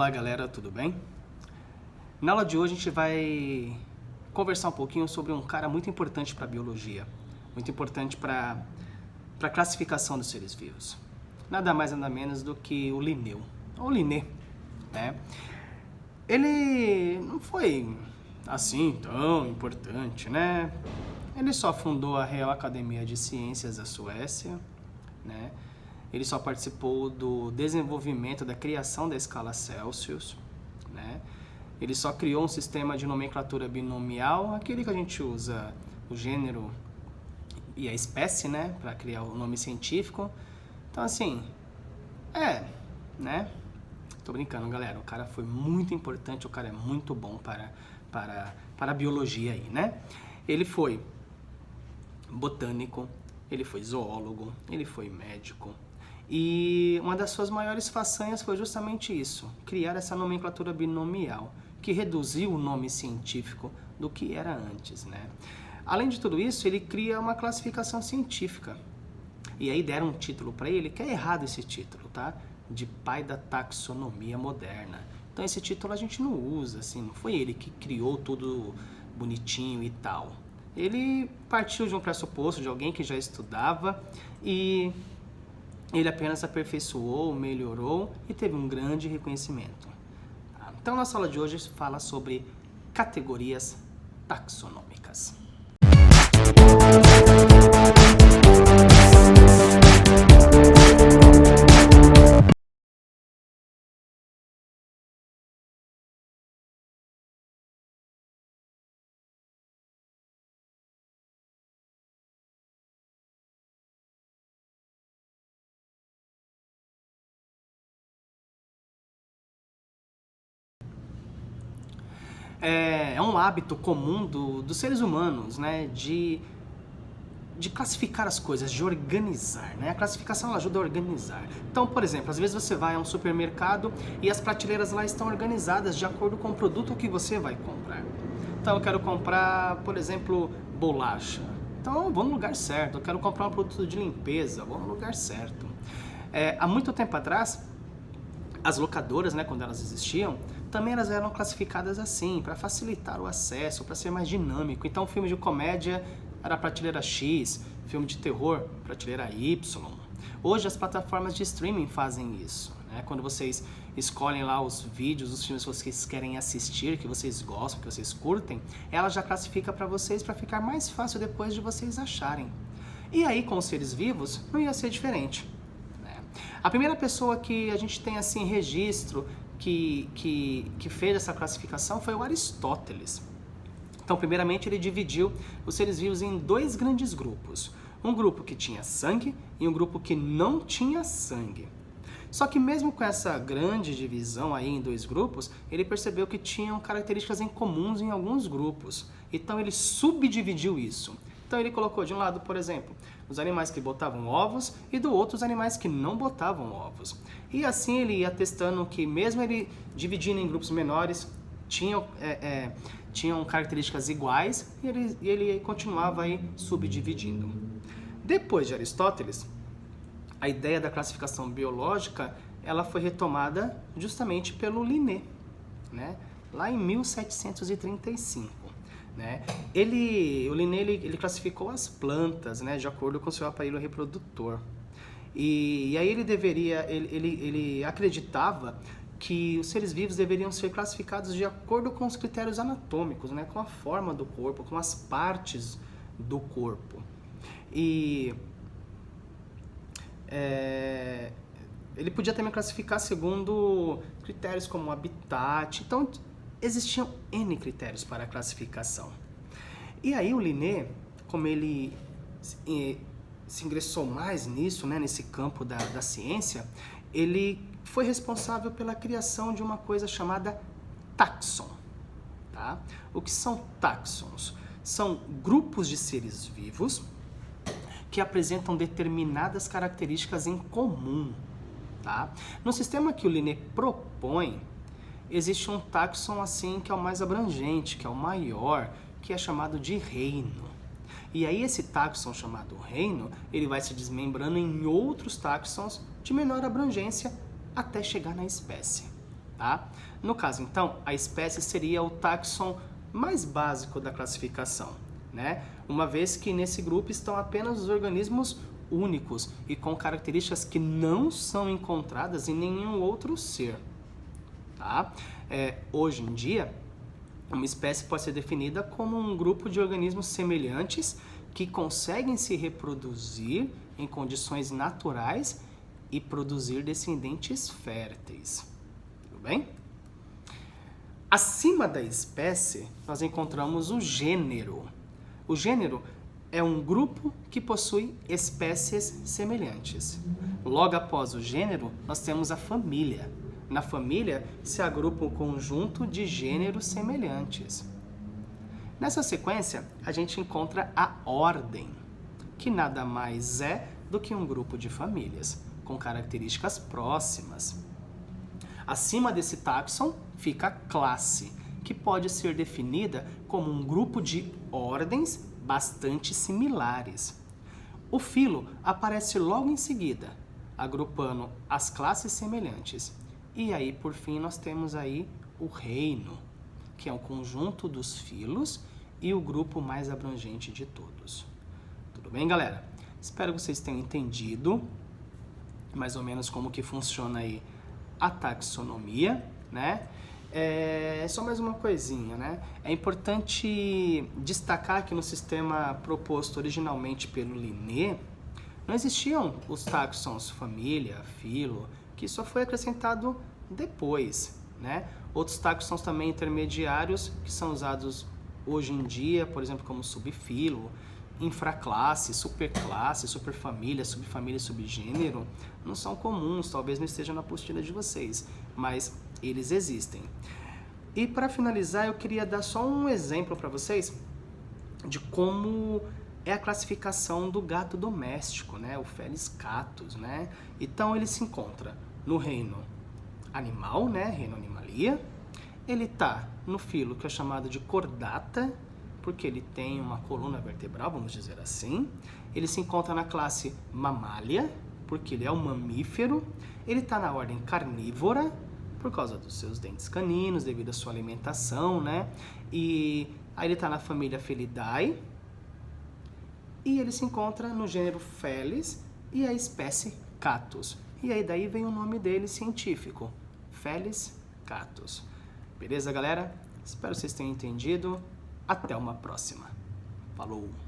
Olá galera, tudo bem? Na aula de hoje a gente vai conversar um pouquinho sobre um cara muito importante para a biologia, muito importante para a classificação dos seres vivos. Nada mais nada menos do que o Linneu, ou Linné, né? Ele não foi assim tão importante, né? Ele só fundou a Real Academia de Ciências da Suécia, né? Ele só participou do desenvolvimento da criação da escala Celsius, né? Ele só criou um sistema de nomenclatura binomial, aquele que a gente usa o gênero e a espécie, né, para criar o nome científico. Então, assim, né? Tô brincando, galera. O cara foi muito importante, o cara é muito bom para a biologia aí, né? Ele foi botânico, ele foi zoólogo, ele foi médico. E uma das suas maiores façanhas foi justamente isso, criar essa nomenclatura binomial, que reduziu o nome científico do que era antes, né? Além de tudo isso, ele cria uma classificação científica. E aí deram um título para ele, que é errado esse título, tá? De pai da taxonomia moderna. Então esse título a gente não usa, assim, não foi ele que criou tudo bonitinho e tal. Ele partiu de um pressuposto de alguém que já estudava e ele apenas aperfeiçoou, melhorou e teve um grande reconhecimento. Então, nossa aula de hoje fala sobre categorias taxonômicas. É um hábito comum dos seres humanos, né, de classificar as coisas, de organizar, né? A classificação ela ajuda a organizar. Então, por exemplo, às vezes você vai a um supermercado e as prateleiras lá estão organizadas de acordo com o produto que você vai comprar. Então, eu quero comprar, por exemplo, bolacha. Então, eu vou no lugar certo. Eu quero comprar um produto de limpeza, vou no lugar certo. Há muito tempo atrás, as locadoras, né, quando elas existiam, também elas eram classificadas assim, para facilitar o acesso, para ser mais dinâmico. Então, filme de comédia era a prateleira X, filme de terror, prateleira Y. Hoje as plataformas de streaming fazem isso, né? Quando vocês escolhem lá os vídeos, os filmes que vocês querem assistir, que vocês gostam, que vocês curtem, ela já classifica para vocês para ficar mais fácil depois de vocês acharem. E aí, com os seres vivos, não ia ser diferente. A primeira pessoa que a gente tem assim registro que fez essa classificação foi o Aristóteles. Então, primeiramente, ele dividiu os seres vivos em dois grandes grupos. Um grupo que tinha sangue e um grupo que não tinha sangue. Só que mesmo com essa grande divisão aí em dois grupos, ele percebeu que tinham características em comuns em alguns grupos. Então, ele subdividiu isso. Então ele colocou de um lado, por exemplo, os animais que botavam ovos e do outro os animais que não botavam ovos. E assim ele ia testando que mesmo ele dividindo em grupos menores, tinham características iguais e ele continuava aí subdividindo. Depois de Aristóteles, a ideia da classificação biológica ela foi retomada justamente pelo Linné, né? Lá em 1735. Né? O Linné ele classificou as plantas, né, de acordo com o seu aparelho reprodutor. E aí ele acreditava que os seres vivos deveriam ser classificados de acordo com os critérios anatômicos, né, com a forma do corpo, com as partes do corpo. E ele podia também classificar segundo critérios como habitat. Então, existiam N critérios para a classificação. E aí o Linné, como ele se ingressou mais nisso, né, nesse campo da ciência, ele foi responsável pela criação de uma coisa chamada taxon. Tá? O que são taxons? São grupos de seres vivos que apresentam determinadas características em comum. Tá? No sistema que o Linné propõe, existe um taxon assim que é o mais abrangente, que é o maior, que é chamado de reino. E aí esse taxon chamado reino, ele vai se desmembrando em outros taxons de menor abrangência até chegar na espécie. tá? No caso, então, a espécie seria o táxon mais básico da classificação, né? Uma vez que nesse grupo estão apenas os organismos únicos e com características que não são encontradas em nenhum outro ser, tá? Hoje em dia, uma espécie pode ser definida como um grupo de organismos semelhantes que conseguem se reproduzir em condições naturais e produzir descendentes férteis. Tudo bem? Acima da espécie, nós encontramos o gênero. O gênero é um grupo que possui espécies semelhantes. Logo após o gênero, nós temos a família. Na família, se agrupa um conjunto de gêneros semelhantes. Nessa sequência, a gente encontra a ordem, que nada mais é do que um grupo de famílias, com características próximas. Acima desse táxon fica a classe, que pode ser definida como um grupo de ordens bastante similares. O filo aparece logo em seguida, agrupando as classes semelhantes. E aí, por fim, nós temos aí o reino, que é o conjunto dos filos e o grupo mais abrangente de todos. Tudo bem, galera? Espero que vocês tenham entendido mais ou menos como que funciona aí a taxonomia, né? Só mais uma coisinha, né? É importante destacar que no sistema proposto originalmente pelo Linné, não existiam os táxons família, filo, que só foi acrescentado depois, né? Outros táxons também intermediários que são usados hoje em dia, por exemplo, como subfilo, infraclasse, superclasse, superfamília, subfamília e subgênero, não são comuns, talvez não estejam na apostila de vocês, mas eles existem. E para finalizar, eu queria dar só um exemplo para vocês de como é a classificação do gato doméstico, né? O Felis catus, né? Então ele se encontra no reino animal, né? Reino animalia. Ele está no filo que é chamado de Chordata, porque ele tem uma coluna vertebral, vamos dizer assim. Ele se encontra na classe Mammalia, porque ele é um mamífero. Ele está na ordem carnívora, por causa dos seus dentes caninos, devido à sua alimentação, né? E aí ele está na família Felidae. E ele se encontra no gênero Felis e a espécie Catus. E aí daí vem o nome dele científico, Felis catus. Beleza, galera? Espero que vocês tenham entendido. Até uma próxima. Falou!